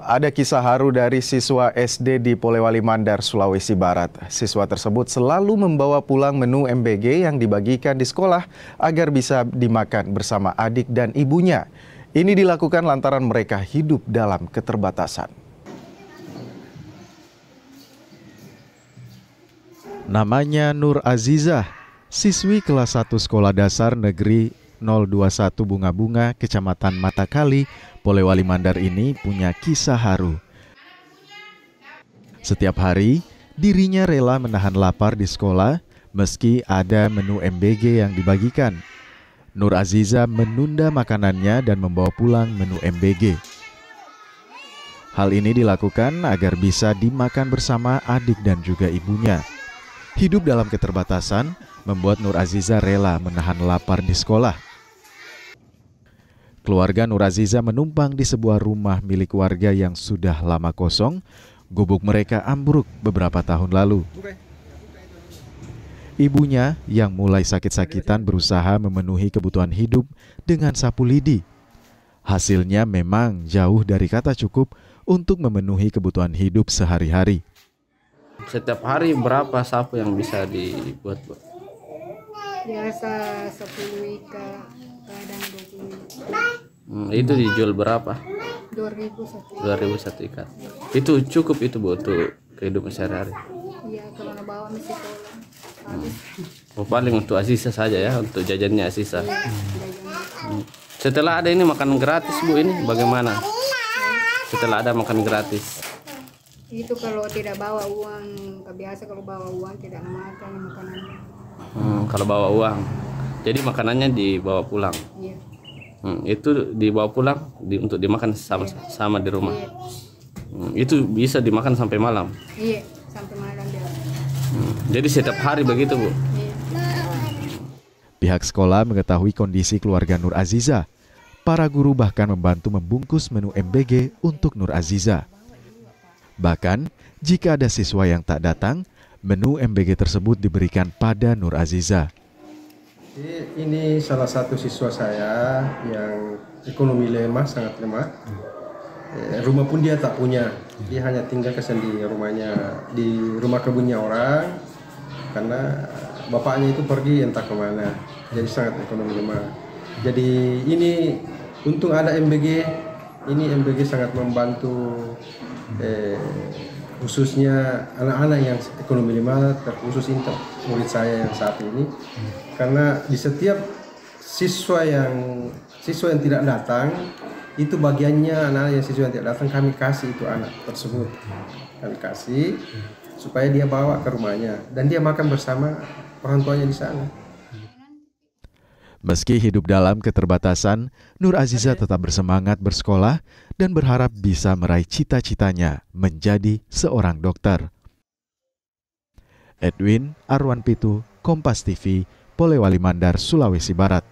Ada kisah haru dari siswa SD di Polewali Mandar, Sulawesi Barat. Siswa tersebut selalu membawa pulang menu MBG yang dibagikan di sekolah agar bisa dimakan bersama adik dan ibunya. Ini dilakukan lantaran mereka hidup dalam keterbatasan. Namanya Nur Azizah, siswi kelas 1 Sekolah Dasar Negeri 021 Bunga-Bunga, Kecamatan Matakali, Polewali Mandar ini punya kisah haru. Setiap hari, dirinya rela menahan lapar di sekolah meski ada menu MBG yang dibagikan. Nur Azizah menunda makanannya dan membawa pulang menu MBG. Hal ini dilakukan agar bisa dimakan bersama adik dan juga ibunya. Hidup dalam keterbatasan membuat Nur Azizah rela menahan lapar di sekolah. Keluarga Nur Azizah menumpang di sebuah rumah milik warga yang sudah lama kosong. Gubuk mereka ambruk beberapa tahun lalu. Ibunya yang mulai sakit-sakitan berusaha memenuhi kebutuhan hidup dengan sapu lidi. Hasilnya memang jauh dari kata cukup untuk memenuhi kebutuhan hidup sehari-hari. Setiap hari berapa sapu yang bisa dibuat, Bu? Biasa 10 ika, kadang 20. Itu dijual berapa? 2.000 satu. 2.000 satu ikat. Itu cukup itu, Bu, untuk kehidupan sehari-hari? Iya, kalau nak bawa mesti sekolah. Habis. Paling untuk Azizah saja ya, untuk jajannya Azizah. Iya, jajan. Setelah ada ini makanan gratis, Bu, ini bagaimana? Setelah ada makan gratis. Itu kalau tidak bawa uang, biasa kalau bawa uang tidak makan makanannya. Kalau bawa uang, jadi makanannya dibawa pulang. Iya. Itu dibawa pulang untuk dimakan sama di rumah. Iya. Itu bisa dimakan sampai malam. Iya, sampai malam dia. Jadi setiap hari begitu, Bu. Iya. Pihak sekolah mengetahui kondisi keluarga Nur Azizah. Para guru bahkan membantu membungkus menu MBG untuk Nur Azizah. Bahkan, jika ada siswa yang tak datang, menu MBG tersebut diberikan pada Nur Azizah. Ini salah satu siswa saya yang ekonomi lemah, sangat lemah. Rumah pun dia tak punya. Dia hanya tinggal sendiri di rumah kebunnya orang, karena bapaknya itu pergi entah kemana. Jadi sangat ekonomi lemah. Jadi ini untung ada MBG. Ini MBG sangat membantu khususnya anak-anak yang ekonomi lemah, terkhusus untuk murid saya yang saat ini. Karena di setiap siswa yang tidak datang, itu bagiannya anak-anak yang siswa yang tidak datang kami kasih itu anak tersebut. Kami kasih supaya dia bawa ke rumahnya dan dia makan bersama orang tuanya di sana. Meski hidup dalam keterbatasan, Nur Azizah tetap bersemangat bersekolah dan berharap bisa meraih cita-citanya menjadi seorang dokter. Edwin Arwan Pitu, Kompas TV, Polewali Mandar, Sulawesi Barat.